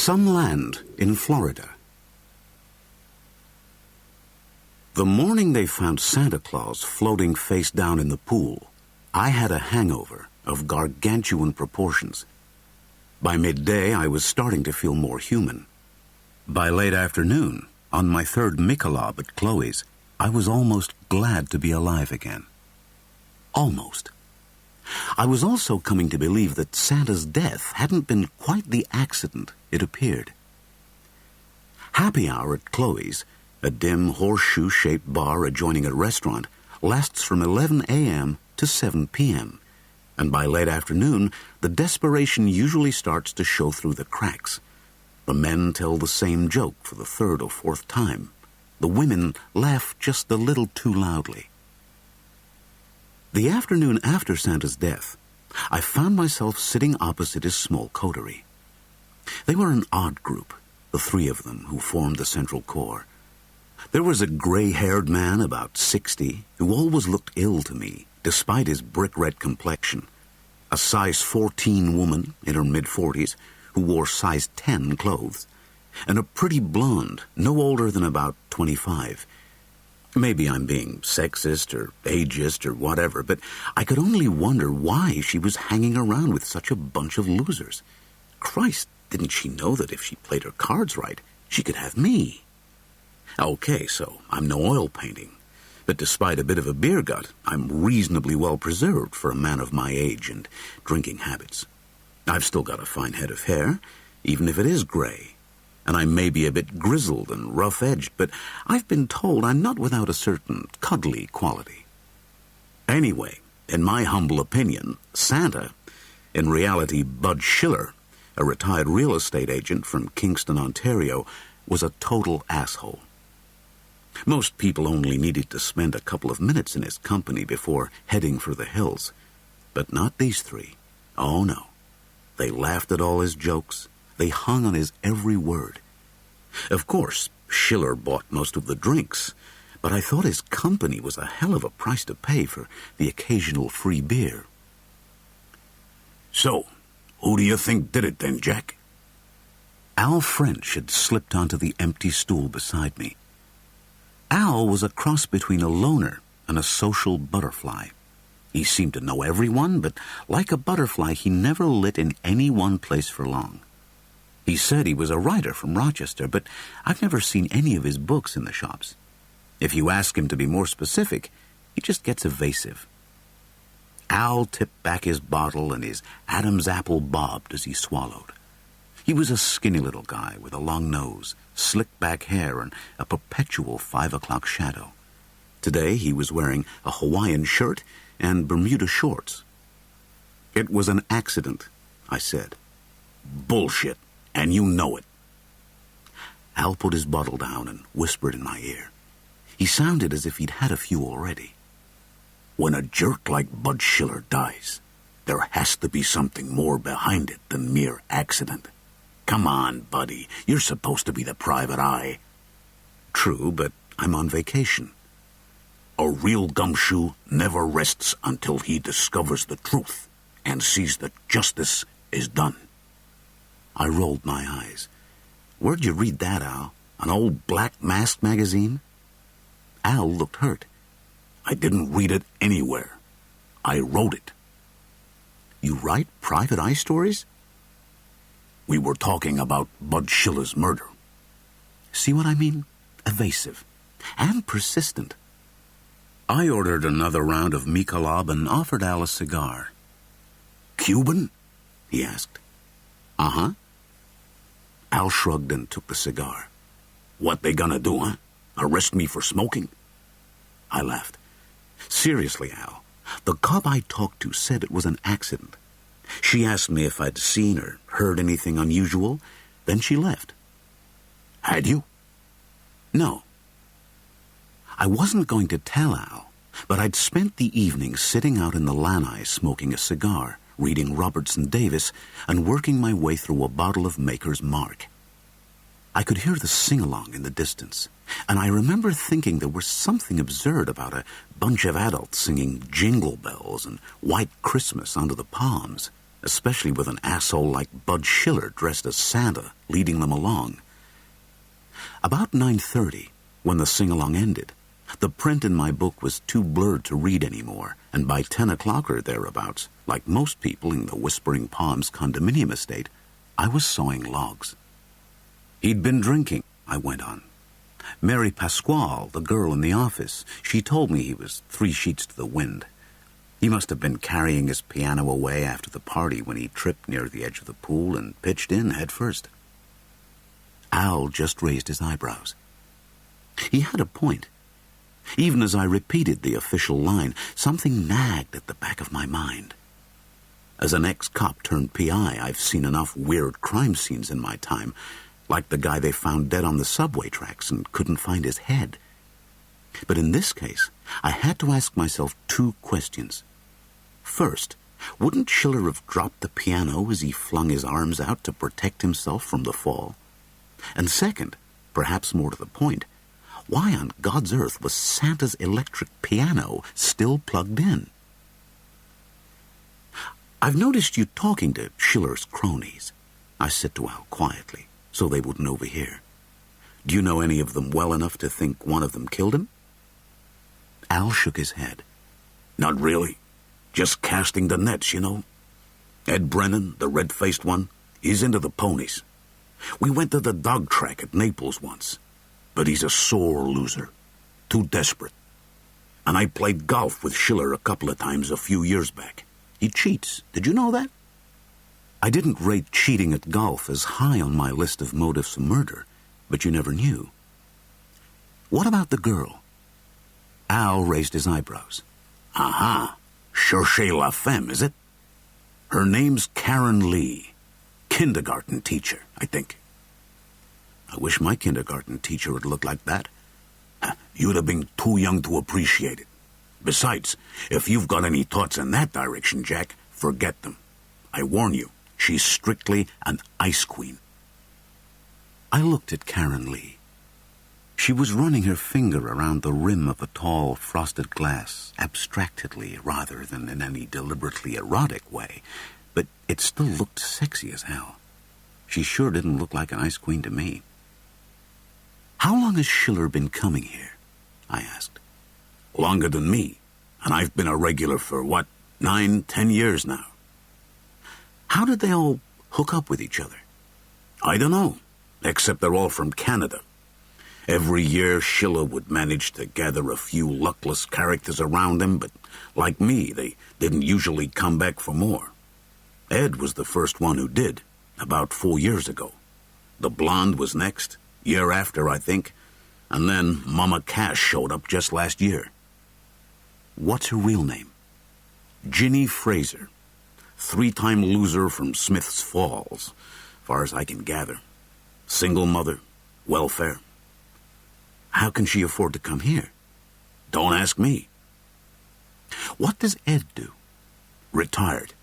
Some land in Florida. The morning they found Santa Claus floating face down in the pool, I had a hangover of gargantuan proportions. By midday, I was starting to feel more human. By late afternoon, on my third Michelob at Chloe's, I was almost glad to be alive again. Almost. I was also coming to believe that Santa's death hadn't been quite the accident it appeared. Happy hour at Chloe's, a dim horseshoe-shaped bar adjoining a restaurant, lasts from 11 a.m. to 7 p.m., and by late afternoon, the desperation usually starts to show through the cracks. The men tell the same joke for the third or fourth time. The women laugh just a little too loudly. The afternoon after Santa's death, I found myself sitting opposite his small coterie. They were an odd group, the three of them who formed the central core. There was a gray-haired man about 60 who always looked ill to me, despite his brick-red complexion. A size 14 woman in her mid-40s who wore size 10 clothes, and a pretty blonde, no older than about 25. Maybe I'm being sexist or ageist or whatever, but I could only wonder why she was hanging around with such a bunch of losers. Christ, didn't she know that if she played her cards right, she could have me? Okay, so I'm no oil painting, but despite a bit of a beer gut, I'm reasonably well preserved for a man of my age and drinking habits. I've still got a fine head of hair, even if it is gray, and I may be a bit grizzled and rough-edged, but I've been told I'm not without a certain cuddly quality. Anyway, in my humble opinion, Santa, in reality Bud Schiller, a retired real estate agent from Kingston, Ontario, was a total asshole. Most people only needed to spend a couple of minutes in his company before heading for the hills, but not these three. Oh no. They laughed at all his jokes. They hung on his every word. Of course, Schiller bought most of the drinks, but I thought his company was a hell of a price to pay for the occasional free beer. So, who do you think did it then, Jack? Al French had slipped onto the empty stool beside me. Al was a cross between a loner and a social butterfly. He seemed to know everyone, but like a butterfly, he never lit in any one place for long. He said he was a writer from Rochester, but I've never seen any of his books in the shops. If you ask him to be more specific, he just gets evasive. Al tipped back his bottle and his Adam's apple bobbed as he swallowed. He was a skinny little guy with a long nose, slick-back hair, and a perpetual 5 o'clock shadow. Today he was wearing a Hawaiian shirt and Bermuda shorts. It was an accident, I said. Bullshit, and you know it. Al put his bottle down and whispered in my ear. He sounded as if he'd had a few already. When a jerk like Bud Schiller dies, there has to be something more behind it than mere accident. Come on, buddy, you're supposed to be the private eye. True, but I'm on vacation. A real gumshoe never rests until he discovers the truth and sees that justice is done. I rolled my eyes. Where'd you read that, Al? An old Black Mask magazine? Al looked hurt. I didn't read it anywhere. I wrote it. You write private eye stories? We were talking about Bud Schiller's murder. See what I mean? Evasive. And persistent. I ordered another round of Michelob and offered Al a cigar. Cuban? He asked. Uh-huh. Al shrugged and took the cigar. What they gonna do, huh? Arrest me for smoking? I laughed. Seriously, Al, the cop I talked to said it was an accident. She asked me if I'd seen or heard anything unusual, then she left. Had you? No. I wasn't going to tell Al, but I'd spent the evening sitting out in the lanai smoking a cigar, reading Robertson Davis, and working my way through a bottle of Maker's Mark. I could hear the sing-along in the distance, and I remember thinking there was something absurd about a bunch of adults singing Jingle Bells and White Christmas under the palms. especially with an asshole like Bud Schiller dressed as Santa leading them along. About 9:30, when the sing-along ended, the print in my book was too blurred to read anymore, and by 10 o'clock or thereabouts, like most people in the Whispering Palms condominium estate, I was sawing logs. He'd been drinking, I went on. Mary Pasquale, the girl in the office, she told me he was 3 sheets to the wind. He must have been carrying his piano away after the party when he tripped near the edge of the pool and pitched in head first. Al just raised his eyebrows. He had a point. Even as I repeated the official line, something nagged at the back of my mind. As an ex-cop turned PI, I've seen enough weird crime scenes in my time, like the guy they found dead on the subway tracks and couldn't find his head. But in this case, I had to ask myself 2 questions. First, wouldn't Schiller have dropped the piano as he flung his arms out to protect himself from the fall? And second, perhaps more to the point, why on God's earth was Santa's electric piano still plugged in? I've noticed you talking to Schiller's cronies, I said to Al quietly, so they wouldn't overhear. Do you know any of them well enough to think one of them killed him? Al shook his head. Not really. Just casting the nets, you know. Ed Brennan, the red-faced one, he's into the ponies. We went to the dog track at Naples once, but he's a sore loser. Too desperate. And I played golf with Schiller a couple of times a few years back. He cheats. Did you know that? I didn't rate cheating at golf as high on my list of motives for murder, but you never knew. What about the girl? Al raised his eyebrows. Aha, cherchez la femme, is it? Her name's Karen Lee, kindergarten teacher, I think. I wish my kindergarten teacher would look like that. You'd have been too young to appreciate it. Besides, if you've got any thoughts in that direction, Jack, forget them. I warn you, she's strictly an ice queen. I looked at Karen Lee. She was running her finger around the rim of a tall, frosted glass, abstractedly rather than in any deliberately erotic way, but it still looked sexy as hell. She sure didn't look like an ice queen to me. How long has Schiller been coming here? I asked. Longer than me, and I've been a regular for, 9, 10 years now. How did they all hook up with each other? I don't know, except they're all from Canada. Every year, Schiller would manage to gather a few luckless characters around him, but like me, they didn't usually come back for more. Ed was the first one who did, about 4 years ago. The blonde was next, year after, I think, and then Mama Cash showed up just last year. What's her real name? Ginny Fraser, 3-time loser from Smith's Falls, far as I can gather. Single mother, welfare. How can she afford to come here? Don't ask me. What does Ed do? Retired.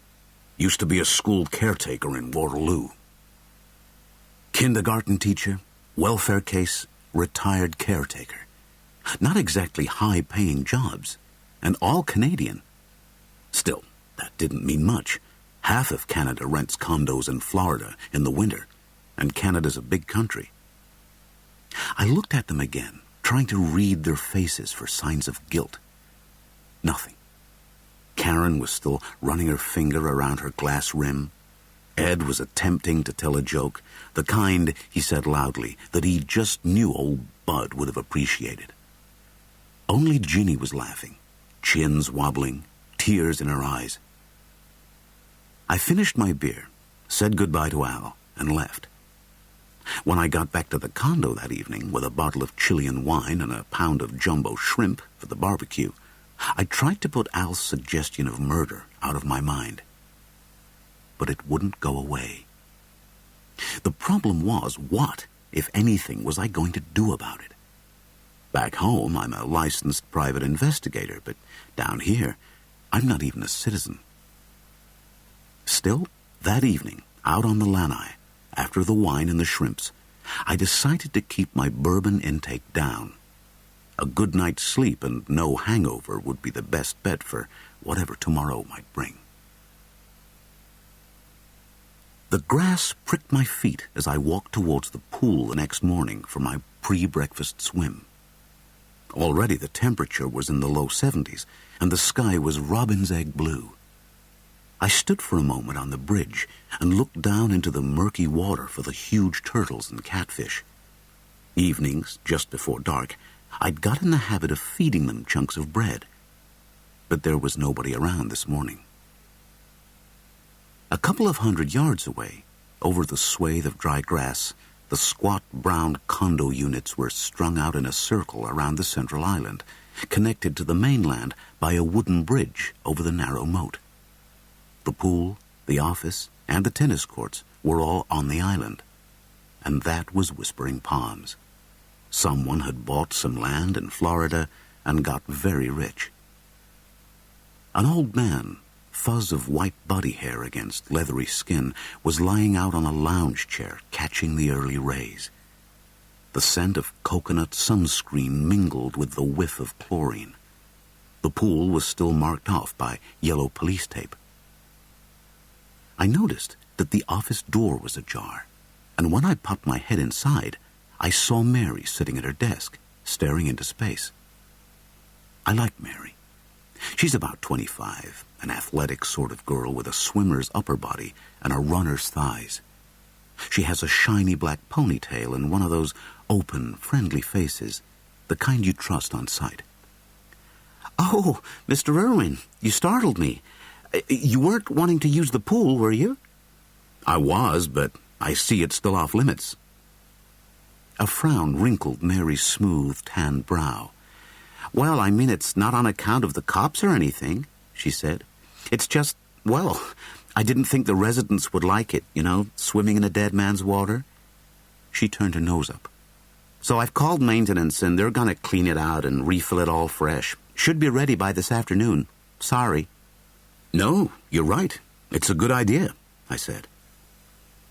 Used to be a school caretaker in Waterloo. Kindergarten teacher, welfare case, retired caretaker. Not exactly high-paying jobs, and all Canadian. Still, that didn't mean much. Half of Canada rents condos in Florida in the winter, and Canada's a big country. I looked at them again, trying to read their faces for signs of guilt. Nothing. Karen was still running her finger around her glass rim. Ed was attempting to tell a joke, the kind, he said loudly, that he just knew old Bud would have appreciated. Only Ginny was laughing, chins wobbling, tears in her eyes. I finished my beer, said goodbye to Al, and left. When I got back to the condo that evening with a bottle of Chilean wine and a pound of jumbo shrimp for the barbecue, I tried to put Al's suggestion of murder out of my mind. But it wouldn't go away. The problem was, what, if anything, was I going to do about it? Back home, I'm a licensed private investigator, but down here, I'm not even a citizen. Still, that evening, out on the lanai, after the wine and the shrimps, I decided to keep my bourbon intake down. A good night's sleep and no hangover would be the best bet for whatever tomorrow might bring. The grass pricked my feet as I walked towards the pool the next morning for my pre-breakfast swim. Already the temperature was in the low 70s, and the sky was robin's egg blue. I stood for a moment on the bridge and looked down into the murky water for the huge turtles and catfish. Evenings, just before dark, I'd got in the habit of feeding them chunks of bread. But there was nobody around this morning. A couple of 100 yards away, over the swathe of dry grass, the squat brown condo units were strung out in a circle around the central island, connected to the mainland by a wooden bridge over the narrow moat. The pool, the office, and the tennis courts were all on the island, and that was Whispering Palms. Someone had bought some land in Florida and got very rich. An old man, fuzz of white body hair against leathery skin, was lying out on a lounge chair catching the early rays. The scent of coconut sunscreen mingled with the whiff of chlorine. The pool was still marked off by yellow police tape. I noticed that the office door was ajar, and when I popped my head inside, I saw Mary sitting at her desk, staring into space. I like Mary. She's about 25, an athletic sort of girl with a swimmer's upper body and a runner's thighs. She has a shiny black ponytail and one of those open, friendly faces, the kind you trust on sight. "Oh, Mr. Irwin, you startled me. You weren't wanting to use the pool, were you?" "I was, but I see it's still off limits." A frown wrinkled Mary's smooth, tanned brow. "Well, I mean, it's not on account of the cops or anything," she said. "It's just, well, I didn't think the residents would like it, swimming in a dead man's water." She turned her nose up. "So I've called maintenance, and they're going to clean it out and refill it all fresh. Should be ready by this afternoon. Sorry." "No, you're right. It's a good idea," I said.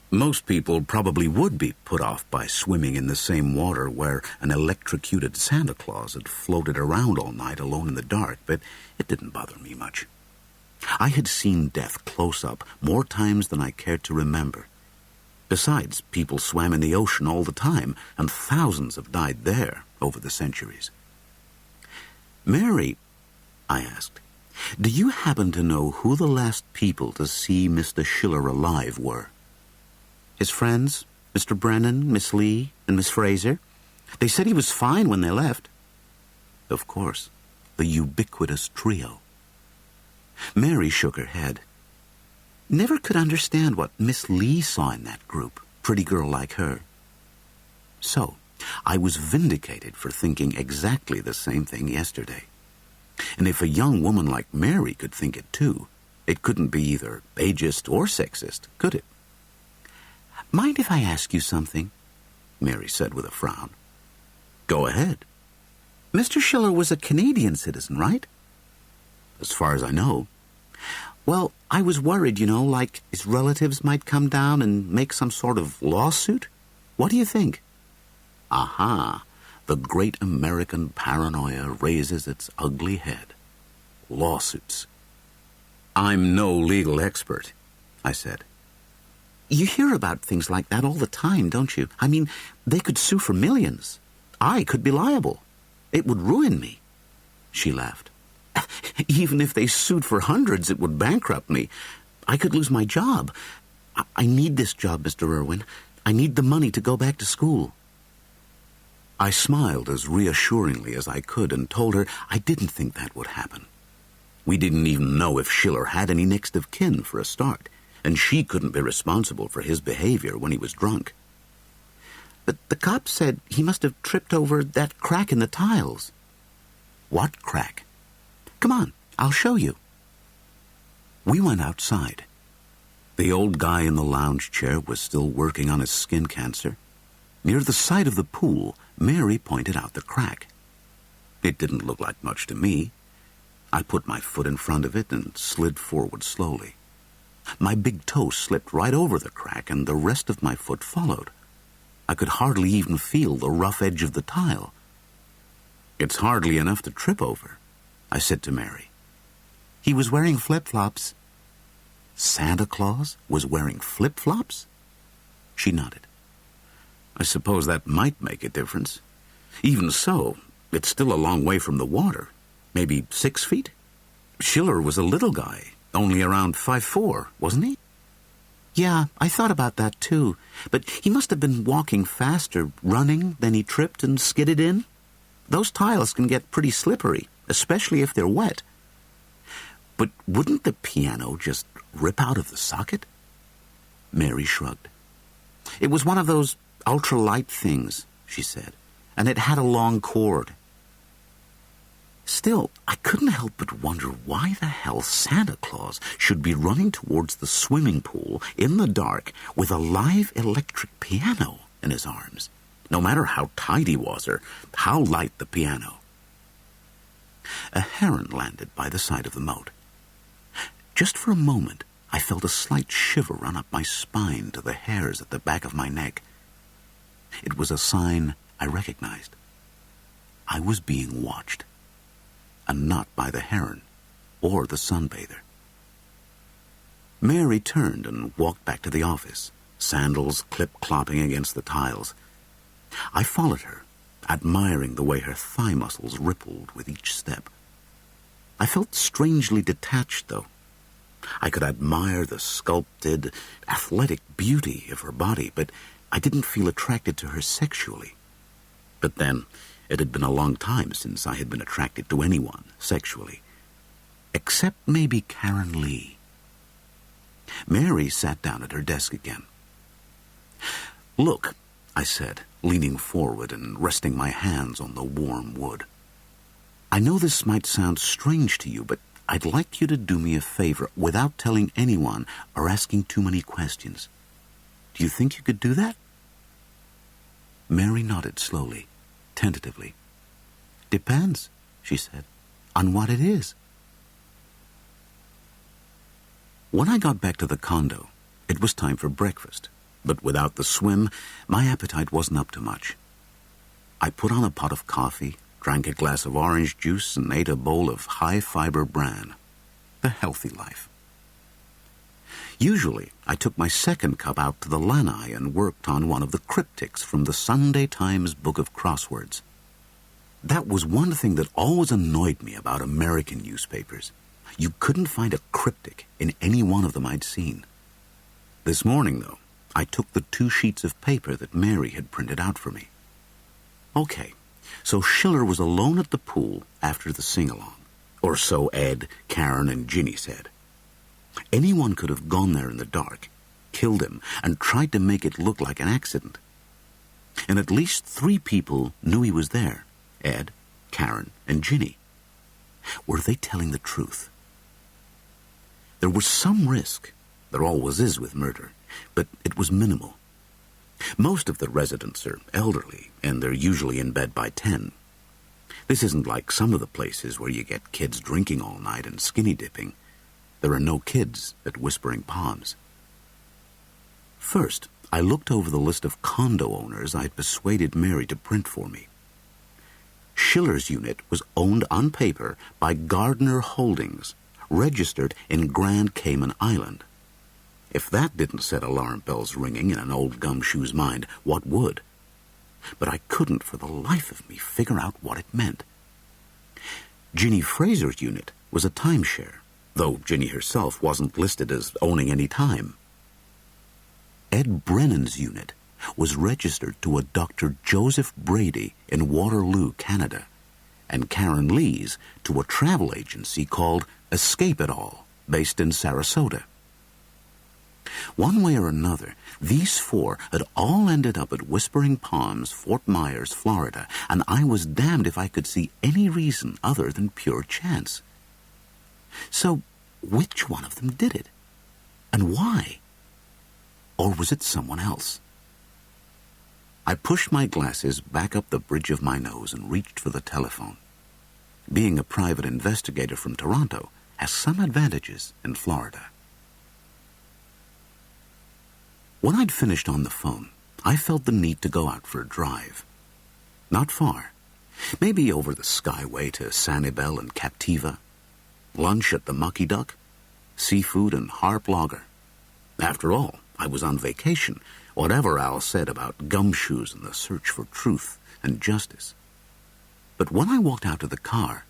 Most people probably would be put off by swimming in the same water where an electrocuted Santa Claus had floated around all night alone in the dark, but it didn't bother me much. I had seen death close up more times than I cared to remember. Besides, people swam in the ocean all the time, and thousands have died there over the centuries. "Mary," I asked, "do you happen to know who the last people to see Mr. Schiller alive were?" "His friends, Mr. Brennan, Miss Lee, and Miss Fraser. They said he was fine when they left." Of course, the ubiquitous trio. Mary shook her head. "Never could understand what Miss Lee saw in that group, pretty girl like her." So, I was vindicated for thinking exactly the same thing yesterday. And if a young woman like Mary could think it too, it couldn't be either ageist or sexist, could it? "Mind if I ask you something?" Mary said with a frown. "Go ahead." "Mr. Schiller was a Canadian citizen, right?" "As far as I know." "Well, I was worried, like his relatives might come down and make some sort of lawsuit. What do you think?" Aha! The great American paranoia raises its ugly head. Lawsuits. "I'm no legal expert," I said. "You hear about things like that all the time, don't you? I mean, they could sue for millions. I could be liable. It would ruin me." She laughed. "Even if they sued for hundreds, it would bankrupt me. I could lose my job. I need this job, Mr. Irwin. I need the money to go back to school." I smiled as reassuringly as I could and told her I didn't think that would happen. We didn't even know if Schiller had any next of kin for a start, and she couldn't be responsible for his behavior when he was drunk. "But the cops said he must have tripped over that crack in the tiles." "What crack?" "Come on, I'll show you." We went outside. The old guy in the lounge chair was still working on his skin cancer. Near the side of the pool, Mary pointed out the crack. It didn't look like much to me. I put my foot in front of it and slid forward slowly. My big toe slipped right over the crack, and the rest of my foot followed. I could hardly even feel the rough edge of the tile. "It's hardly enough to trip over," I said to Mary. "He was wearing flip-flops." Santa Claus was wearing flip-flops? She nodded. I suppose that might make a difference. Even so, it's still a long way from the water. Maybe 6 feet? Schiller was a little guy, only around 5'4", wasn't he? Yeah, I thought about that too. But he must have been walking faster, running, then he tripped and skidded in. Those tiles can get pretty slippery, especially if they're wet. But wouldn't the piano just rip out of the socket? Mary shrugged. It was one of those ultralight things, she said, and it had a long cord. Still, I couldn't help but wonder why the hell Santa Claus should be running towards the swimming pool in the dark with a live electric piano in his arms, no matter how tight he was or how light the piano. A heron landed by the side of the moat. Just for a moment, I felt a slight shiver run up my spine to the hairs at the back of my neck. It was a sign I recognized. I was being watched, and not by the heron or the sunbather. Mary turned and walked back to the office, sandals clip-clopping against the tiles. I followed her, admiring the way her thigh muscles rippled with each step. I felt strangely detached, though. I could admire the sculpted, athletic beauty of her body, but I didn't feel attracted to her sexually. But then, it had been a long time since I had been attracted to anyone sexually, except maybe Karen Lee. Mary sat down at her desk again. Look, I said, leaning forward and resting my hands on the warm wood. I know this might sound strange to you, but I'd like you to do me a favor without telling anyone or asking too many questions. Do you think you could do that? Mary nodded slowly, tentatively. Depends, she said, on what it is. When I got back to the condo, it was time for breakfast, but without the swim, my appetite wasn't up to much. I put on a pot of coffee, drank a glass of orange juice, and ate a bowl of high-fiber bran, the healthy life. Usually, I took my second cup out to the lanai and worked on one of the cryptics from the Sunday Times Book of Crosswords. That was one thing that always annoyed me about American newspapers. You couldn't find a cryptic in any one of them I'd seen. This morning, though, I took the 2 sheets of paper that Mary had printed out for me. Okay, so Schiller was alone at the pool after the sing-along, or so Ed, Karen, and Ginny said. Anyone could have gone there in the dark, killed him, and tried to make it look like an accident. And at least 3 people knew he was there, Ed, Karen, and Ginny. Were they telling the truth? There was some risk. There always is with murder, but it was minimal. Most of the residents are elderly, and they're usually in bed by 10. This isn't like some of the places where you get kids drinking all night and skinny dipping. There are no kids at Whispering Palms. First, I looked over the list of condo owners I'd persuaded Mary to print for me. Schiller's unit was owned on paper by Gardner Holdings, registered in Grand Cayman Island. If that didn't set alarm bells ringing in an old gumshoe's mind, what would? But I couldn't for the life of me figure out what it meant. Ginny Fraser's unit was a timeshare, though Ginny herself wasn't listed as owning any time. Ed Brennan's unit was registered to a Dr. Joseph Brady in Waterloo, Canada, and Karen Lee's to a travel agency called Escape It All, based in Sarasota. One way or another, these 4 had all ended up at Whispering Palms, Fort Myers, Florida, and I was damned if I could see any reason other than pure chance. So, which one of them did it? And why? Or was it someone else? I pushed my glasses back up the bridge of my nose and reached for the telephone. Being a private investigator from Toronto has some advantages in Florida. When I'd finished on the phone, I felt the need to go out for a drive. Not far. Maybe over the Skyway to Sanibel and Captiva. Lunch at the Mucky Duck. seafood, and harp lager. After all, I was on vacation, whatever Al said about gumshoes and the search for truth and justice. But when I walked out to the car,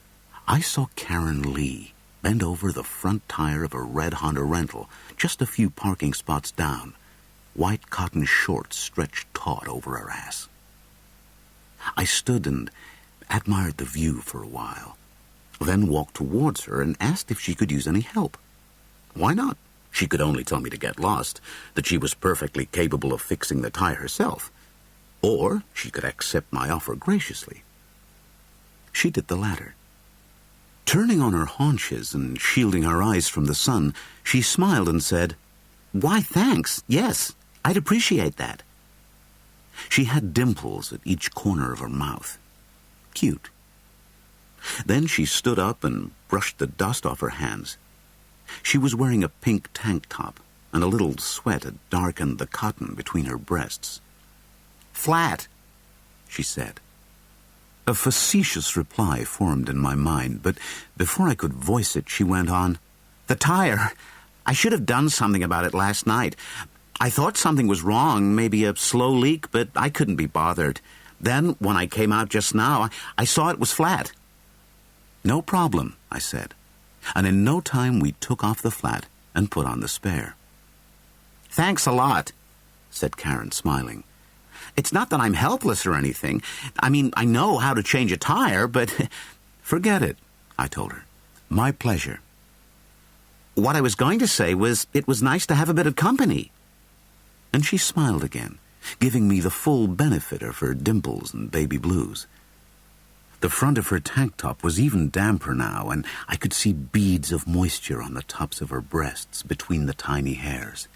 I saw Karen Lee bent over the front tire of a red Honda rental, just a few parking spots down, white cotton shorts stretched taut over her ass. I stood and admired the view for a while, then walked towards her and asked if she could use any help. Why not? She could only tell me to get lost, that she was perfectly capable of fixing the tire herself. Or she could accept my offer graciously. She did the latter. Turning on her haunches and shielding her eyes from the sun, she smiled and said, "Why, thanks. Yes, I'd appreciate that." She had dimples at each corner of her mouth. Cute. Then she stood up and brushed the dust off her hands. She was wearing a pink tank top, and a little sweat had darkened the cotton between her breasts. "Flat," she said. A facetious reply formed in my mind, but before I could voice it, she went on, "The tire. I should have done something about it last night. I thought something was wrong, maybe a slow leak, but I couldn't be bothered. Then, when I came out just now, I saw it was flat." "No problem," I said, and in no time we took off the flat and put on the spare. "Thanks a lot," said Karen, smiling. "It's not that I'm helpless or anything. I mean, I know how to change a tire, but—" "Forget it," I told her. "My pleasure." "What I was going to say was it was nice to have a bit of company." And she smiled again, giving me the full benefit of her dimples and baby blues. The front of her tank top was even damper now, and I could see beads of moisture on the tops of her breasts between the tiny hairs.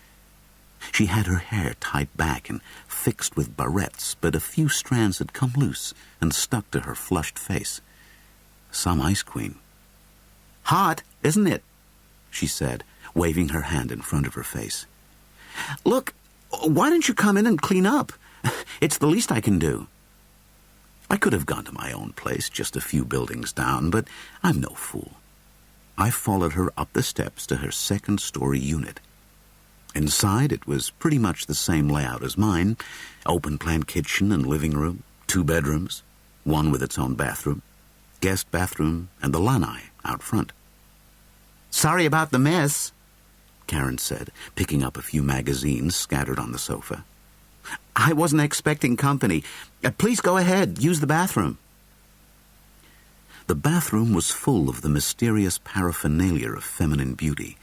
She had her hair tied back and fixed with barrettes, but a few strands had come loose and stuck to her flushed face. Some ice queen. "Hot, isn't it?" she said, waving her hand in front of her face. "Look, why don't you come in and clean up? It's the least I can do." I could have gone to my own place, just a few buildings down, but I'm no fool. I followed her up the steps to her second-story unit. Inside, it was pretty much the same layout as mine, open-plan kitchen and living room, 2 bedrooms, one with its own bathroom, guest bathroom, and the lanai out front. "Sorry about the mess," Karen said, picking up a few magazines scattered on the sofa. "I wasn't expecting company. Please go ahead, use the bathroom." The bathroom was full of the mysterious paraphernalia of feminine beauty,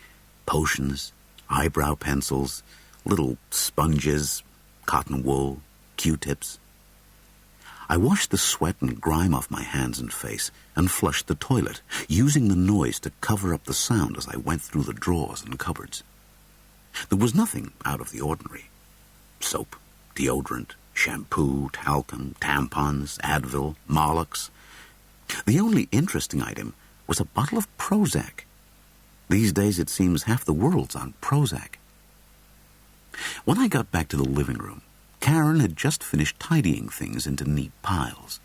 potions, eyebrow pencils, little sponges, cotton wool, Q-tips. I washed the sweat and grime off my hands and face and flushed the toilet, using the noise to cover up the sound as I went through the drawers and cupboards. There was nothing out of the ordinary. Soap, deodorant, shampoo, talcum, tampons, Advil, Molox. The only interesting item was a bottle of Prozac. These days it seems half the world's on Prozac. When I got back to the living room, Karen had just finished tidying things into neat piles.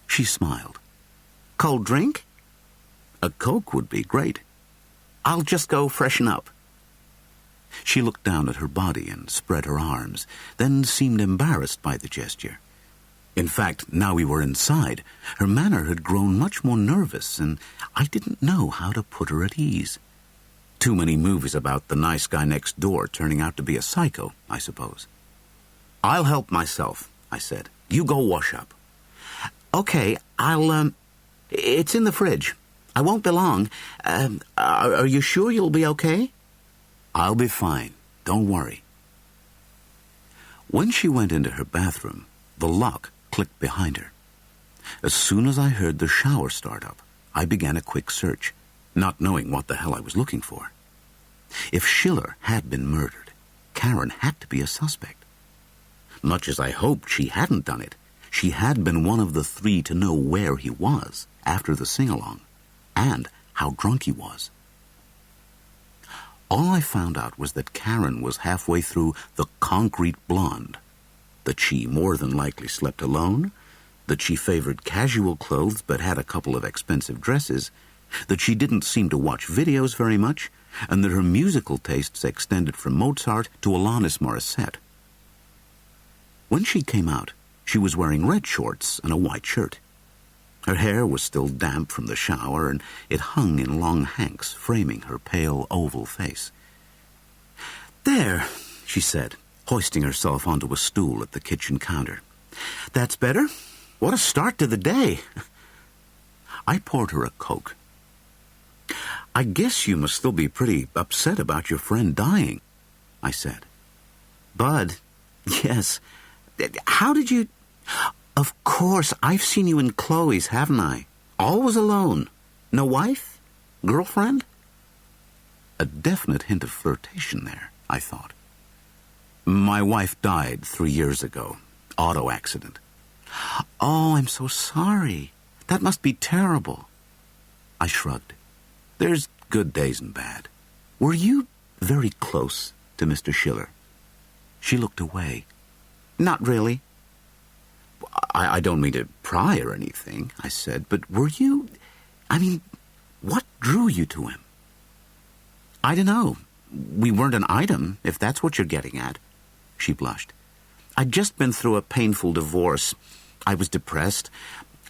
She smiled. "Cold drink?" "A Coke would be great." "I'll just go freshen up." She looked down at her body and spread her arms, then seemed embarrassed by the gesture. In fact, now we were inside, her manner had grown much more nervous, and I didn't know how to put her at ease. Too many movies about the nice guy next door turning out to be a psycho, I suppose. "I'll help myself," I said. "You go wash up." "Okay, it's in the fridge. I won't be long. Are you sure you'll be okay?" "I'll be fine. Don't worry." When she went into her bathroom, the lock clicked behind her. As soon as I heard the shower start up, I began a quick search, not knowing what the hell I was looking for. If Schiller had been murdered, Karen had to be a suspect. Much as I hoped she hadn't done it, she had been one of the 3 to know where he was after the sing-along, and how drunk he was. All I found out was that Karen was halfway through The Concrete Blonde, that she more than likely slept alone, that she favored casual clothes but had a couple of expensive dresses, that she didn't seem to watch videos very much, and that her musical tastes extended from Mozart to Alanis Morissette. When she came out, she was wearing red shorts and a white shirt. Her hair was still damp from the shower, and it hung in long hanks, framing her pale oval face. "There," she said, hoisting herself onto a stool at the kitchen counter. "That's better. What a start to the day." I poured her a Coke. "I guess you must still be pretty upset about your friend dying," I said. "Bud, yes. How did you—" "Of course, I've seen you in Chloe's, haven't I? Always alone. No wife? Girlfriend?" A definite hint of flirtation there, I thought. "My wife died 3 years ago. Auto accident." "Oh, I'm so sorry. That must be terrible." I shrugged. "There's good days and bad." "Were you very close to Mr. Schiller?" She looked away. "Not really." I don't mean to pry or anything," I said, "but were you... what drew you to him?" "I don't know. We weren't an item, if that's what you're getting at." She blushed. "I'd just been through a painful divorce. I was depressed.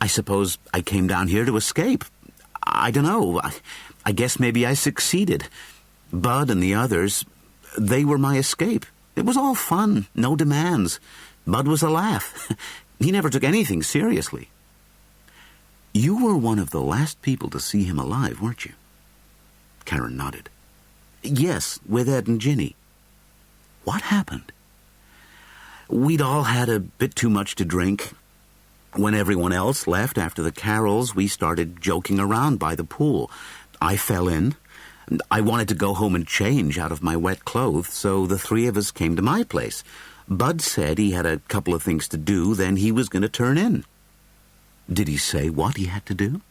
I suppose I came down here to escape. I don't know. I guess maybe I succeeded. Bud and the others, they were my escape. It was all fun, no demands. Bud was a laugh. He never took anything seriously." "You were one of the last people to see him alive, weren't you?" Karen nodded. "Yes, with Ed and Ginny." "What happened?" "We'd all had a bit too much to drink. When everyone else left after the carols, we started joking around by the pool. I fell in. I wanted to go home and change out of my wet clothes, so the 3 of us came to my place. Bud said he had a couple of things to do, then he was going to turn in." "Did he say what he had to do?"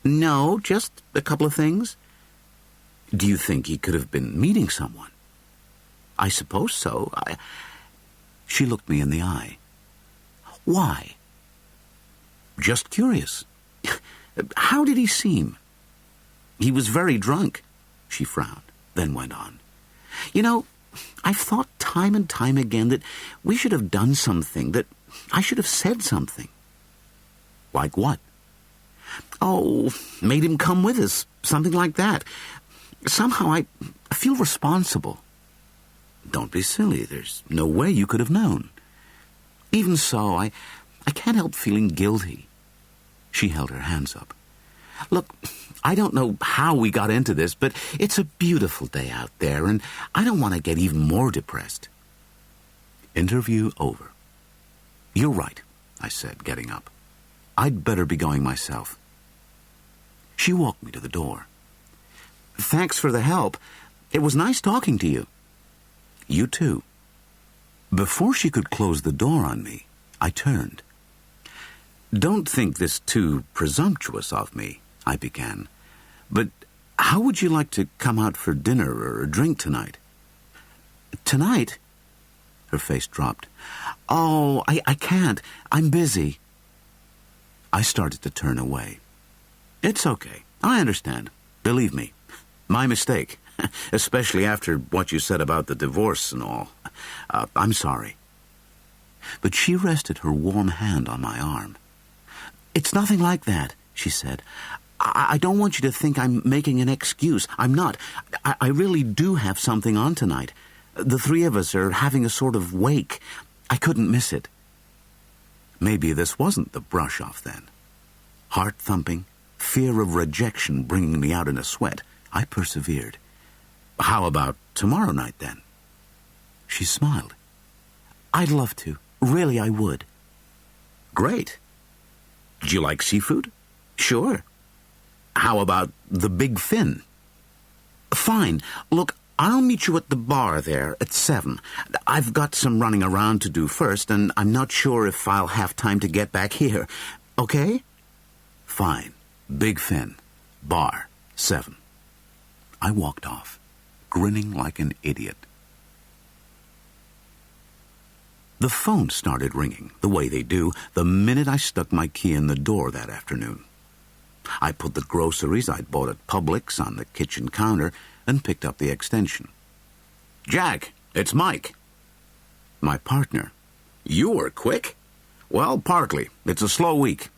"No, just a couple of things." "Do you think he could have been meeting someone?" "I suppose so. She looked me in the eye. "Why?" "Just curious." "How did he seem?" "He was very drunk." She frowned, then went on. "You know, I've thought time and time again that we should have done something, that I should have said something." "Like what?" "Oh, made him come with us, something like that. Somehow I feel responsible." "Don't be silly. There's no way you could have known." "Even so, I can't help feeling guilty." She held her hands up. "Look, I don't know how we got into this, but it's a beautiful day out there, and I don't want to get even more depressed." Interview over. "You're right," I said, getting up. "I'd better be going myself." She walked me to the door. "Thanks for the help. It was nice talking to you." "You too." Before she could close the door on me, I turned. "Don't think this too presumptuous of me," I began, "but how would you like to come out for dinner or a drink tonight?" "Tonight?" Her face dropped. "Oh, I can't. I'm busy." I started to turn away. "It's okay. I understand. Believe me. My mistake. Especially after what you said about the divorce and all. I'm sorry." But she rested her warm hand on my arm. "It's nothing like that," she said. I don't want you to think I'm making an excuse. I'm not. I really do have something on tonight. The 3 of us are having a sort of wake. I couldn't miss it." Maybe this wasn't the brush-off then. Heart thumping, fear of rejection bringing me out in a sweat, I persevered. "How about tomorrow night then?" She smiled. "I'd love to. Really, I would." "Great. Do you like seafood?" "Sure." "How about the Big Fin?" "Fine. Look, I'll meet you at the bar there at 7. I've got some running around to do first, and I'm not sure if I'll have time to get back here. Okay?" "Fine. Big Fin. Bar. 7. I walked off, grinning like an idiot. The phone started ringing, the way they do, the minute I stuck my key in the door that afternoon. I put the groceries I'd bought at Publix on the kitchen counter, and picked up the extension. "Jack, it's Mike." My partner. "You were quick?" "Well, partly. It's a slow week."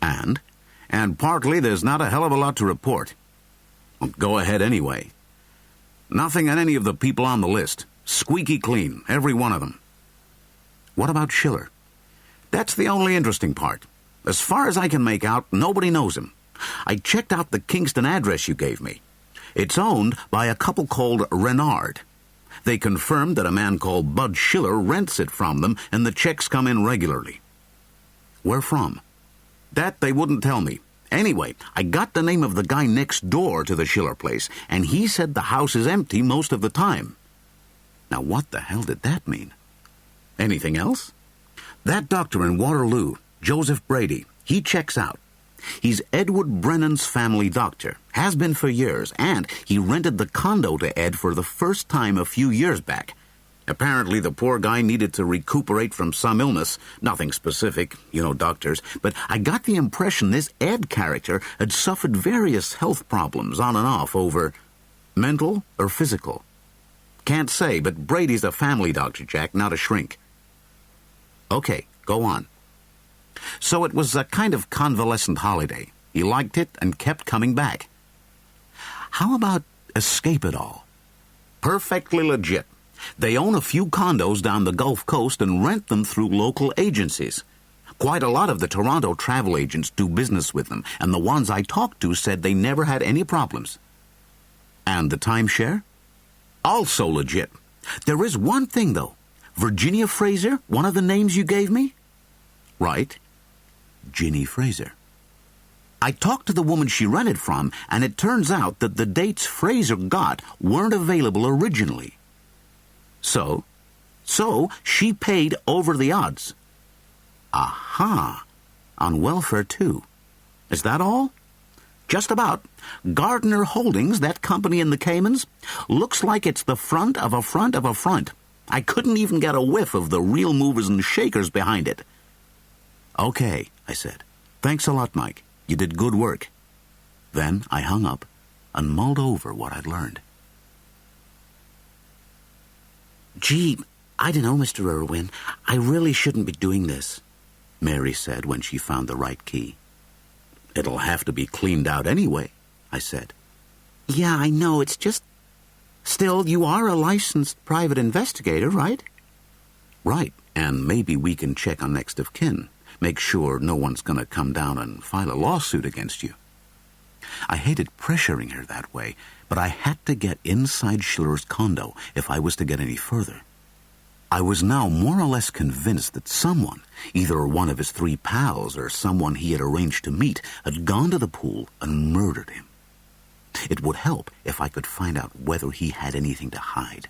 And partly there's not a hell of a lot to report." "Well, go ahead anyway." "Nothing on any of the people on the list. Squeaky clean, every one of them." "What about Schiller?" "That's the only interesting part. As far as I can make out, nobody knows him. I checked out the Kingston address you gave me. It's owned by a couple called Renard. They confirmed that a man called Bud Schiller rents it from them, and the checks come in regularly." "Where from?" "That they wouldn't tell me. Anyway, I got the name of the guy next door to the Schiller place, and he said the house is empty most of the time." Now what the hell did that mean? "Anything else?" "That doctor in Waterloo, Joseph Brady, he checks out. He's Edward Brennan's family doctor, has been for years, and he rented the condo to Ed for the first time a few years back. Apparently the poor guy needed to recuperate from some illness, nothing specific, doctors, but I got the impression this Ed character had suffered various health problems on and off over mental or physical. Can't say, but Brady's a family doctor, Jack, not a shrink." "Okay, go on." "So it was a kind of convalescent holiday. He liked it and kept coming back." "How about Escape It All?" "Perfectly legit. They own a few condos down the Gulf Coast and rent them through local agencies. Quite a lot of the Toronto travel agents do business with them, and the ones I talked to said they never had any problems." "And the timeshare?" "Also legit. There is one thing, though. Virginia Fraser, one of the names you gave me?" "Right. Ginny Fraser." "I talked to the woman she rented from, and it turns out that the dates Fraser got weren't available originally." So she paid over the odds." "Aha. On welfare, too. Is that all?" "Just about. Gardner Holdings, that company in the Caymans, looks like it's the front of a front of a front. I couldn't even get a whiff of the real movers and shakers behind it." "Okay," I said. "Thanks a lot, Mike. You did good work." Then I hung up and mulled over what I'd learned. "Gee, I don't know, Mr. Irwin. I really shouldn't be doing this," Mary said when she found the right key. "It'll have to be cleaned out anyway," I said. "Yeah, I know. It's just... Still, you are a licensed private investigator, right?" "Right, and maybe we can check on next of kin. Make sure no one's going to come down and file a lawsuit against you." I hated pressuring her that way, but I had to get inside Schiller's condo if I was to get any further. I was now more or less convinced that someone, either one of his 3 pals or someone he had arranged to meet, had gone to the pool and murdered him. It would help if I could find out whether he had anything to hide.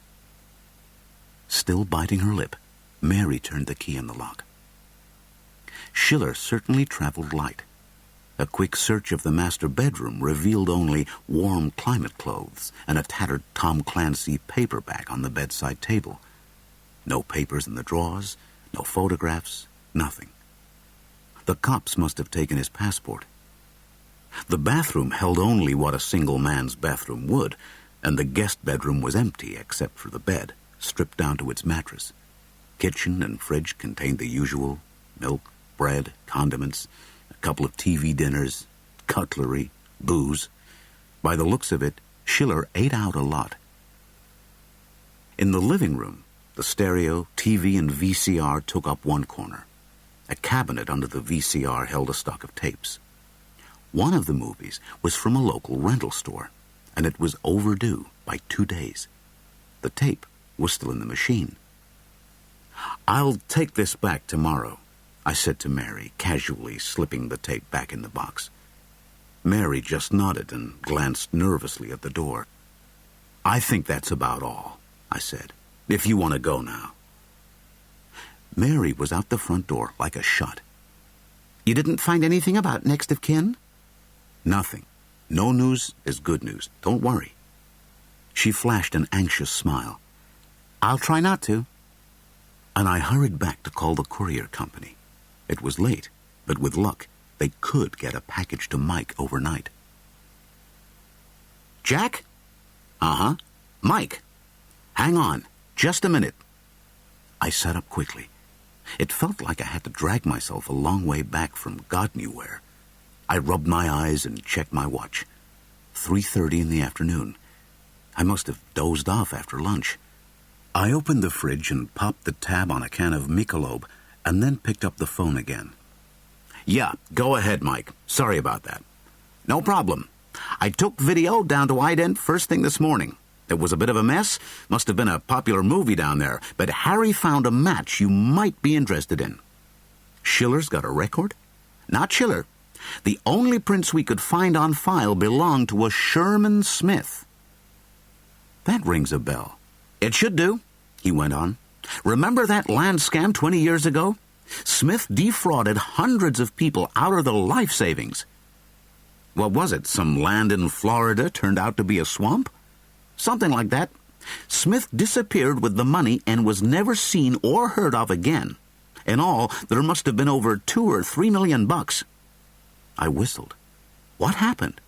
Still biting her lip, Mary turned the key in the lock. Schiller certainly traveled light. A quick search of the master bedroom revealed only warm climate clothes and a tattered Tom Clancy paperback on the bedside table. No papers in the drawers, no photographs, nothing. The cops must have taken his passport. The bathroom held only what a single man's bathroom would, and the guest bedroom was empty except for the bed, stripped down to its mattress. Kitchen and fridge contained the usual: milk, bread, condiments, a couple of TV dinners, cutlery, booze. By the looks of it, Schiller ate out a lot. In the living room, the stereo, TV, and VCR took up one corner. A cabinet under the VCR held a stock of tapes. One of the movies was from a local rental store, and it was overdue by 2 days. The tape was still in the machine. "I'll take this back tomorrow," I said to Mary, casually slipping the tape back in the box. Mary just nodded and glanced nervously at the door. "I think that's about all," I said, "if you want to go now." Mary was out the front door like a shot. "You didn't find anything about next of kin?" "Nothing. No news is good news. Don't worry." She flashed an anxious smile. "I'll try not to." And I hurried back to call the courier company. It was late, but with luck, they could get a package to Mike overnight. "Jack?" Uh-huh. Mike, hang on. Just a minute. I sat up quickly. It felt like I had to drag myself a long way back from God knew where. I rubbed my eyes and checked my watch. 3:30 in the afternoon. I must have dozed off after lunch. I opened the fridge and popped the tab on a can of Michelob and then picked up the phone again. Yeah, go ahead, Mike. Sorry about that. No problem. I took video down to Ident first thing this morning. It was a bit of a mess. Must have been a popular movie down there. But Harry found a match you might be interested in. Schiller's got a record? Not Schiller. The only prints we could find on file belonged to a Sherman Smith. That rings a bell. It should do, he went on. Remember that land scam 20 years ago? Smith defrauded hundreds of people out of their life savings. What was it? Some land in Florida turned out to be a swamp? Something like that. Smith disappeared with the money and was never seen or heard of again. In all, there must have been over $2 or $3 million. I whistled. What happened?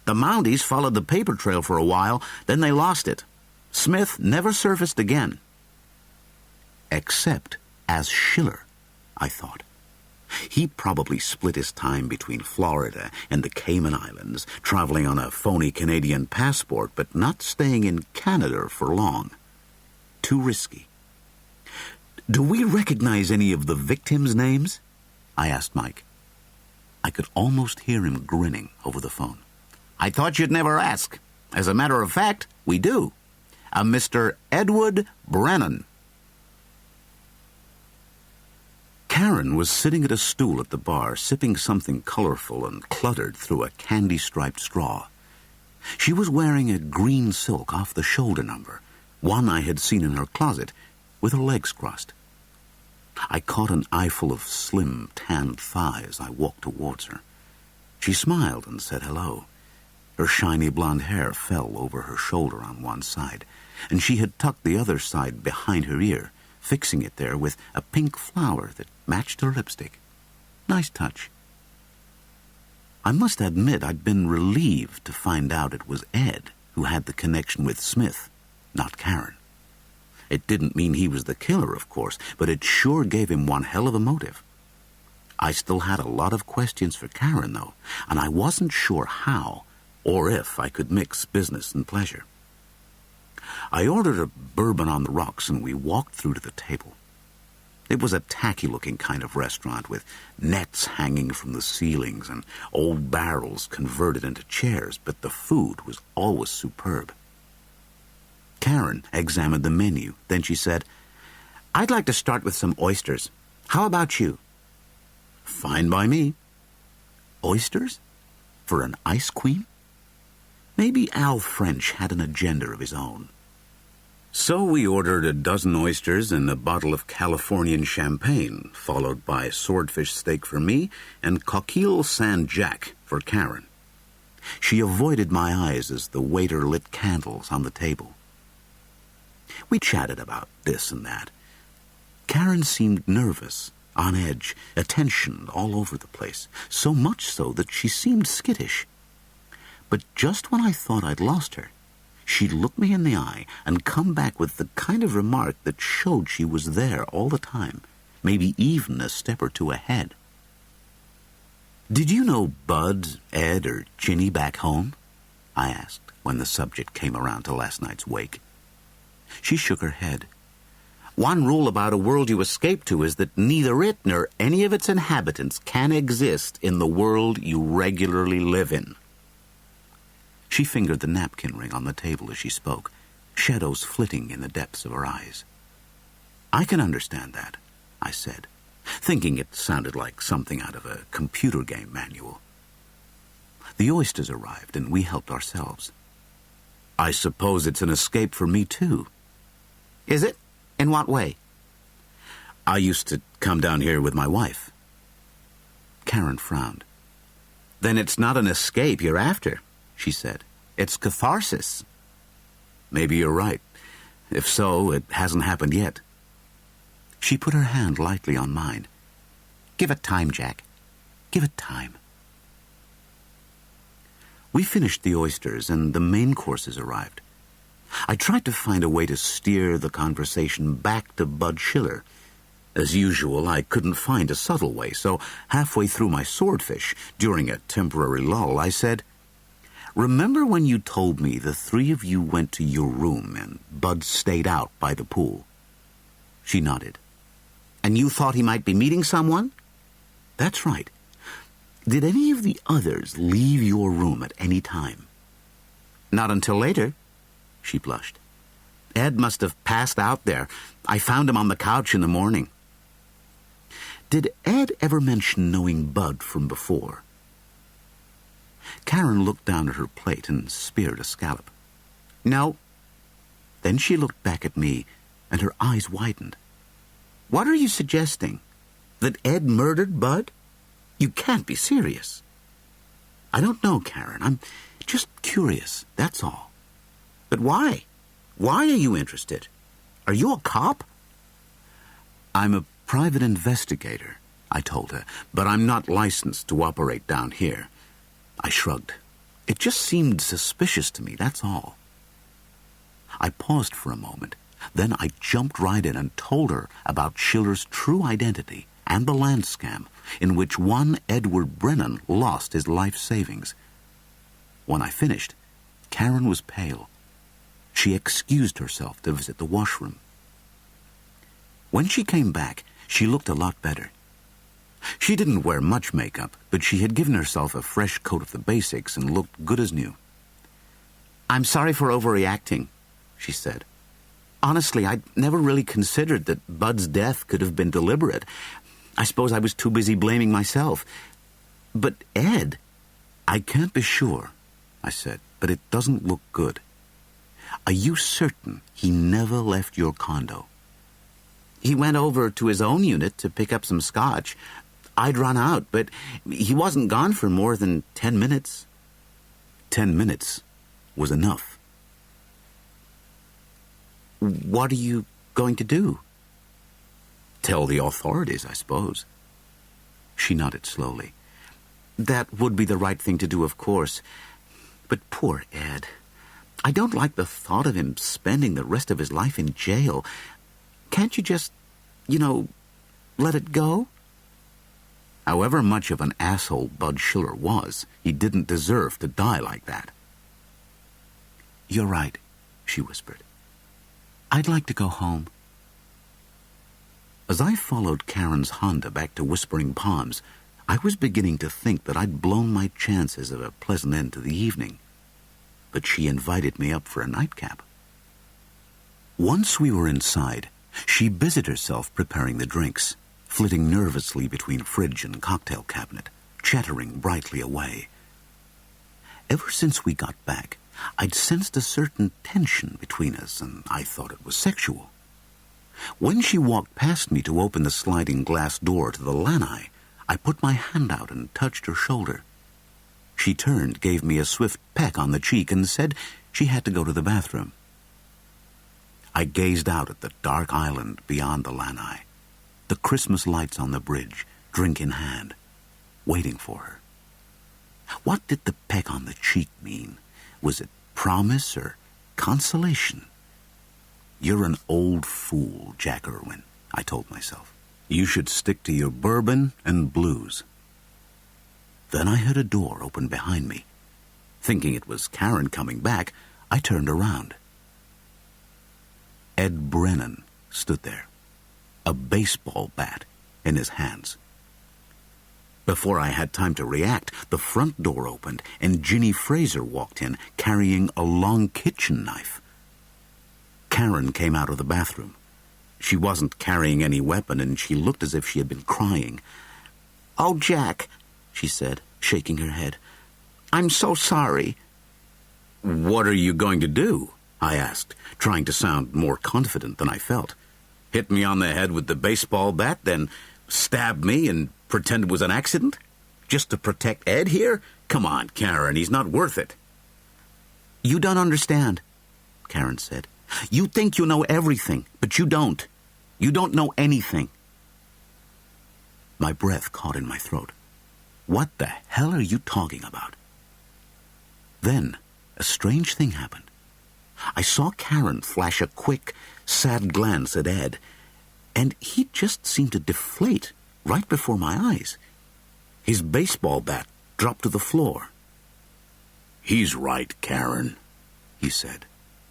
The Mounties followed the paper trail for a while, then they lost it. Smith never surfaced again. Except as Schiller, I thought. He probably split his time between Florida and the Cayman Islands, traveling on a phony Canadian passport, but not staying in Canada for long. Too risky. Do we recognize any of the victims' names? I asked Mike. I could almost hear him grinning over the phone. I thought you'd never ask. As a matter of fact, we do. A Mr. Edward Brennan. Karen was sitting at a stool at the bar, sipping something colorful and cluttered through a candy-striped straw. She was wearing a green silk off-the-shoulder number, one I had seen in her closet, with her legs crossed. I caught an eyeful of slim, tanned thigh as I walked towards her. She smiled and said hello. Her shiny blonde hair fell over her shoulder on one side, and she had tucked the other side behind her ear, fixing it there with a pink flower that matched her lipstick. Nice touch. I must admit I'd been relieved to find out it was Ed who had the connection with Smith, not Karen. It didn't mean he was the killer, of course, but it sure gave him one hell of a motive. I still had a lot of questions for Karen, though, and I wasn't sure how or if I could mix business and pleasure. I ordered a bourbon on the rocks, and we walked through to the table. It was a tacky-looking kind of restaurant with nets hanging from the ceilings and old barrels converted into chairs, but the food was always superb. Karen examined the menu. Then she said, I'd like to start with some oysters. How about you? Fine by me. Oysters? For an ice queen? Maybe Al French had an agenda of his own. So we ordered a dozen oysters and a bottle of Californian champagne, followed by swordfish steak for me and coquille Saint-Jacques for Karen. She avoided my eyes as the waiter lit candles on the table. We chatted about this and that. Karen seemed nervous, on edge, attention all over the place, so much so that she seemed skittish. But just when I thought I'd lost her, she'd look me in the eye and come back with the kind of remark that showed she was there all the time, maybe even a step or two ahead. Did you know Bud, Ed, or Ginny back home? I asked when the subject came around to last night's wake. She shook her head. One rule about a world you escape to is that neither it nor any of its inhabitants can exist in the world you regularly live in. She fingered the napkin ring on the table as she spoke, shadows flitting in the depths of her eyes. I can understand that, I said, thinking it sounded like something out of a computer game manual. The oysters arrived, and we helped ourselves. I suppose it's an escape for me, too. Is it? In what way? I used to come down here with my wife. Karen frowned. Then it's not an escape you're after, she said. It's catharsis. Maybe you're right. If so, it hasn't happened yet. She put her hand lightly on mine. Give it time, Jack. Give it time. We finished the oysters, and the main courses arrived. I tried to find a way to steer the conversation back to Bud Schiller. As usual, I couldn't find a subtle way, so halfway through my swordfish, during a temporary lull, I said, "Remember when you told me the three of you went to your room and Bud stayed out by the pool?" She nodded. And you thought he might be meeting someone? "That's right. Did any of the others leave your room at any time?" Not until later. She blushed. Ed must have passed out there. I found him on the couch in the morning. Did Ed ever mention knowing Bud from before? Karen looked down at her plate and speared a scallop. No. Then she looked back at me, and her eyes widened. What are you suggesting? That Ed murdered Bud? You can't be serious. I don't know, Karen. I'm just curious, that's all. But why? Why are you interested? Are you a cop? I'm a private investigator, I told her, but I'm not licensed to operate down here. I shrugged. It just seemed suspicious to me, that's all. I paused for a moment. Then I jumped right in and told her about Schiller's true identity and the land scam in which one Edward Brennan lost his life savings. When I finished, Karen was pale. She excused herself to visit the washroom. When she came back, she looked a lot better. She didn't wear much makeup, but she had given herself a fresh coat of the basics and looked good as new. "I'm sorry for overreacting," she said. "Honestly, I'd never really considered that Bud's death could have been deliberate. I suppose I was too busy blaming myself. But Ed..." "I can't be sure," I said, "but it doesn't look good. Are you certain he never left your condo?" "He went over to his own unit to pick up some scotch. I'd run out, but he wasn't gone for more than 10 minutes. 10 minutes was enough. What are you going to do?" "Tell the authorities, I suppose." She nodded slowly. "That would be the right thing to do, of course. But poor Ed. I don't like the thought of him spending the rest of his life in jail. Can't you just, let it go?" However much of an asshole Bud Schiller was, he didn't deserve to die like that. "You're right," she whispered. "I'd like to go home." As I followed Karen's Honda back to Whispering Palms, I was beginning to think that I'd blown my chances of a pleasant end to the evening. But she invited me up for a nightcap. Once we were inside, she busied herself preparing the drinks, flitting nervously between fridge and cocktail cabinet, chattering brightly away. Ever since we got back, I'd sensed a certain tension between us, and I thought it was sexual. When she walked past me to open the sliding glass door to the lanai, I put my hand out and touched her shoulder. She turned, gave me a swift peck on the cheek, and said she had to go to the bathroom. I gazed out at the dark island beyond the lanai, the Christmas lights on the bridge, drink in hand, waiting for her. What did the peck on the cheek mean? Was it promise or consolation? "You're an old fool, Jack Irwin," I told myself. "You should stick to your bourbon and blues." Then I heard a door open behind me. Thinking it was Karen coming back, I turned around. Ed Brennan stood there, a baseball bat in his hands. Before I had time to react, the front door opened and Ginny Fraser walked in, carrying a long kitchen knife. Karen came out of the bathroom. She wasn't carrying any weapon, and she looked as if she had been crying. "Oh, Jack," she said, shaking her head. "I'm so sorry." "What are you going to do?" I asked, trying to sound more confident than I felt. "Hit me on the head with the baseball bat, then stab me and pretend it was an accident? Just to protect Ed here? Come on, Karen, he's not worth it." "You don't understand," Karen said. "You think you know everything, but you don't. You don't know anything." My breath caught in my throat. What the hell are you talking about? Then, a strange thing happened. I saw Karen flash a quick, sad glance at Ed, and he just seemed to deflate right before my eyes. His baseball bat dropped to the floor. "He's right, Karen," he said.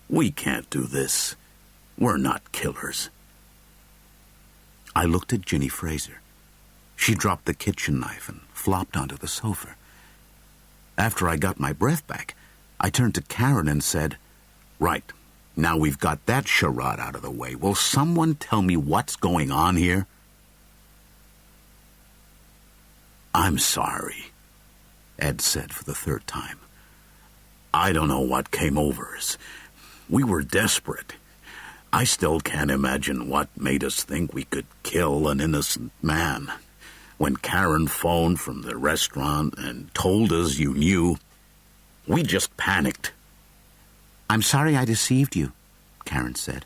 "We can't do this. We're not killers." I looked at Ginny Fraser. She dropped the kitchen knife and flopped onto the sofa. After I got my breath back, I turned to Karen and said, "Right, now we've got that charade out of the way. Will someone tell me what's going on here?" "I'm sorry," Ed said for the third time. "I don't know what came over us. We were desperate. I still can't imagine what made us think we could kill an innocent man. When Karen phoned from the restaurant and told us you knew, we just panicked." "I'm sorry I deceived you," Karen said.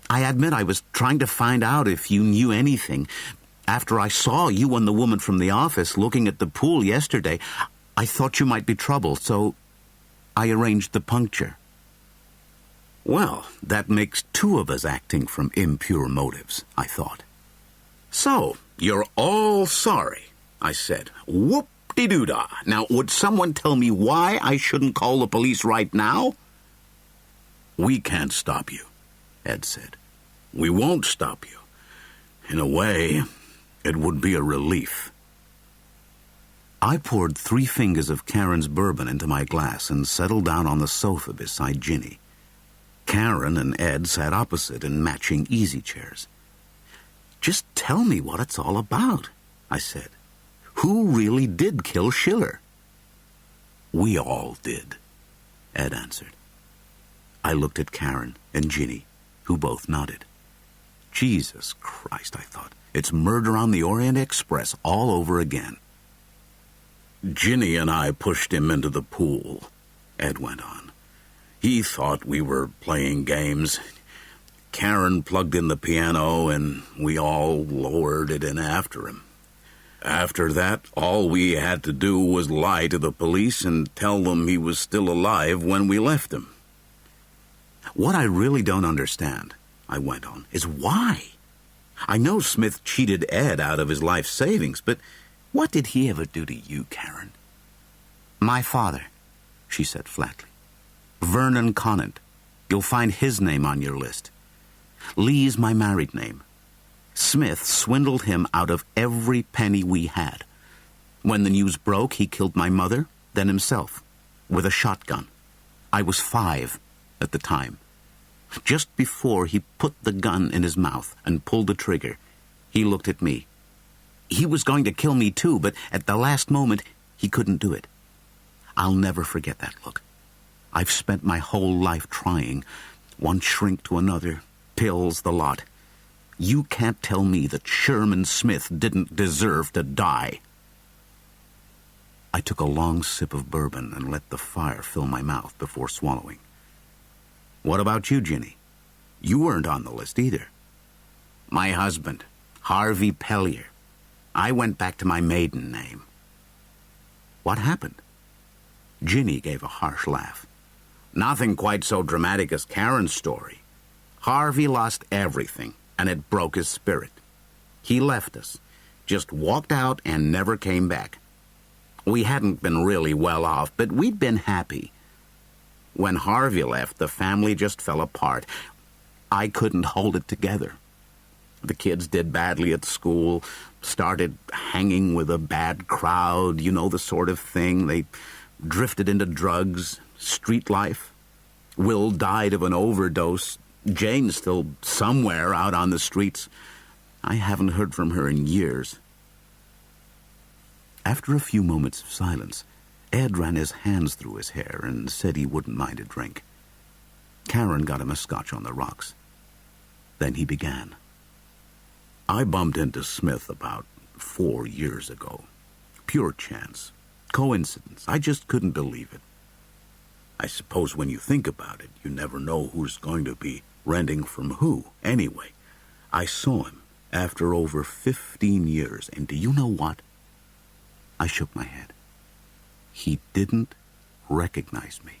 "I admit I was trying to find out if you knew anything. After I saw you and the woman from the office looking at the pool yesterday, I thought you might be trouble, so I arranged the puncture." Well, that makes two of us acting from impure motives, I thought. "So, you're all sorry," I said. "Whoop-de-doo-dah. Now, would someone tell me why I shouldn't call the police right now?" "We can't stop you," Ed said. "We won't stop you. In a way, it would be a relief." I poured 3 fingers of Karen's bourbon into my glass and settled down on the sofa beside Ginny. Karen and Ed sat opposite in matching easy chairs. "Just tell me what it's all about," I said. "Who really did kill Schiller?" "We all did," Ed answered. I looked at Karen and Ginny, who both nodded. Jesus Christ, I thought. It's Murder on the Orient Express all over again. "Ginny and I pushed him into the pool," Ed went on. "He thought we were playing games. Karen plugged in the piano, and we all lowered it in after him. After that, all we had to do was lie to the police and tell them he was still alive when we left him." "What I really don't understand," I went on, "is why? I know Smith cheated Ed out of his life savings, but what did he ever do to you, Karen?" "My father," she said flatly. "Vernon Conant. You'll find his name on your list. Lee's my married name. Smith swindled him out of every penny we had. When the news broke, he killed my mother, then himself, with a shotgun. I was 5 at the time. Just before he put the gun in his mouth and pulled the trigger, he looked at me. He was going to kill me too, but at the last moment, he couldn't do it. I'll never forget that look. I've spent my whole life trying, one shrink to another, pills, the lot. You can't tell me that Sherman Smith didn't deserve to die." I took a long sip of bourbon and let the fire fill my mouth before swallowing. "What about you, Ginny? You weren't on the list either." "My husband, Harvey Pellier. I went back to my maiden name." "What happened?" Ginny gave a harsh laugh. "Nothing quite so dramatic as Karen's story. Harvey lost everything, and it broke his spirit. He left us, just walked out and never came back. We hadn't been really well off, but we'd been happy. When Harvey left, the family just fell apart. I couldn't hold it together. The kids did badly at school, started hanging with a bad crowd, you know, the sort of thing. They drifted into drugs, street life. Will died of an overdose. Jane's still somewhere out on the streets. I haven't heard from her in years." After a few moments of silence, Ed ran his hands through his hair and said he wouldn't mind a drink. Karen got him a scotch on the rocks. Then he began. "I bumped into Smith about 4 years ago. Pure chance. Coincidence. I just couldn't believe it. I suppose when you think about it, you never know who's going to be renting from who. Anyway, I saw him after over 15 years, and do you know what?" I shook my head. He didn't recognize me.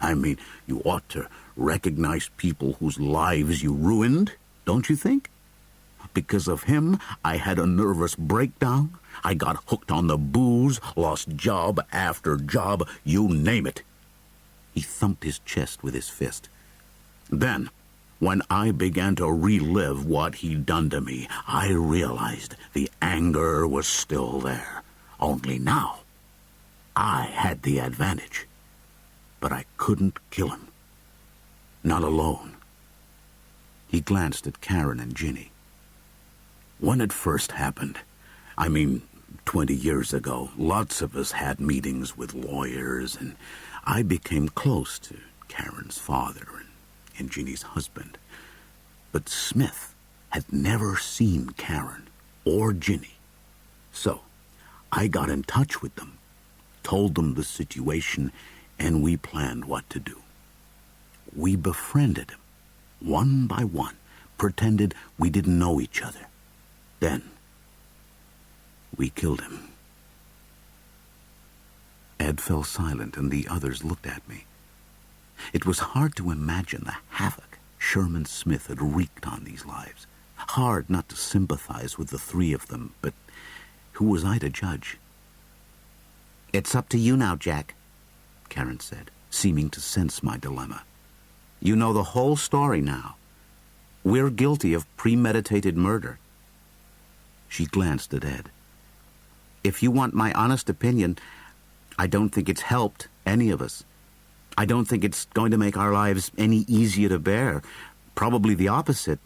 I mean, you ought to recognize people whose lives you ruined, don't you think? Because of him, I had a nervous breakdown. I got hooked on the booze, lost job after job, you name it. He thumped his chest with his fist. Then, when I began to relive what he'd done to me, I realized the anger was still there. Only now, I had the advantage. But I couldn't kill him. Not alone. He glanced at Karen and Ginny. When it first happened, 20 years ago, lots of us had meetings with lawyers, and I became close to Karen's father and Ginny's husband. But Smith had never seen Karen or Ginny. So I got in touch with them, told them the situation, and we planned what to do. We befriended him, one by one, pretended we didn't know each other. Then, we killed him. Ed fell silent, and the others looked at me. It was hard to imagine the havoc Sherman Smith had wreaked on these lives. Hard not to sympathize with the three of them, but who was I to judge? It's up to you now, Jack, Karen said, seeming to sense my dilemma. You know the whole story now. We're guilty of premeditated murder. She glanced at Ed. If you want my honest opinion, I don't think it's helped any of us. I don't think it's going to make our lives any easier to bear. Probably the opposite.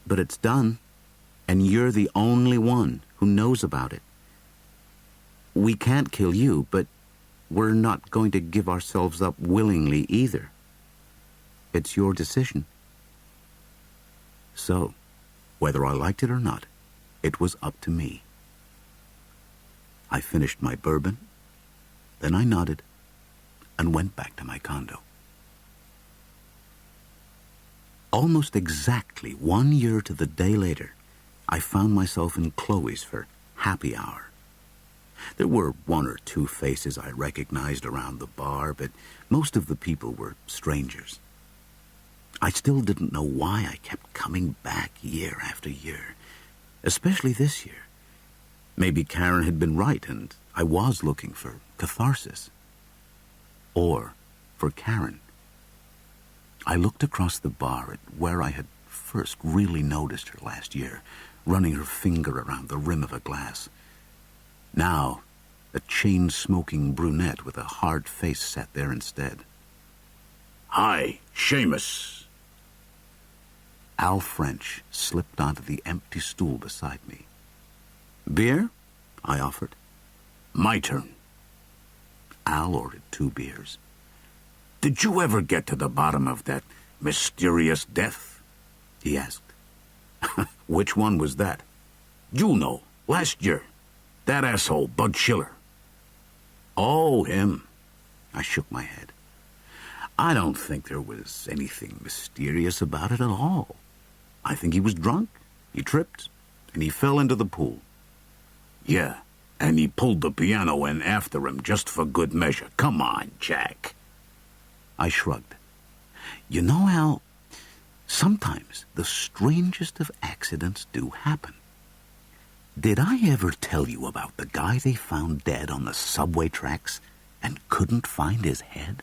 But it's done, and you're the only one who knows about it. We can't kill you, but we're not going to give ourselves up willingly either. It's your decision. So, whether I liked it or not, it was up to me. I finished my bourbon, then I nodded and went back to my condo. Almost exactly 1 year to the day later, I found myself in Chloe's for happy hour. There were one or two faces I recognized around the bar, but most of the people were strangers. I still didn't know why I kept coming back year after year, especially this year. Maybe Karen had been right, and I was looking for catharsis. Or for Karen. I looked across the bar at where I had first really noticed her last year, running her finger around the rim of a glass. Now, a chain-smoking brunette with a hard face sat there instead. "Hi, Seamus." Al French slipped onto the empty stool beside me. "Beer?" I offered. "My turn." Al ordered 2 beers. "Did you ever get to the bottom of that mysterious death?" he asked. "Which one was that?" "You know, last year. That asshole, Bud Schiller." "Oh, him." I shook my head. "I don't think there was anything mysterious about it at all. I think he was drunk, he tripped, and he fell into the pool." "Yeah, and he pulled the piano in after him just for good measure. Come on, Jack." I shrugged. "You know, Al, sometimes the strangest of accidents do happen. Did I ever tell you about the guy they found dead on the subway tracks and couldn't find his head?"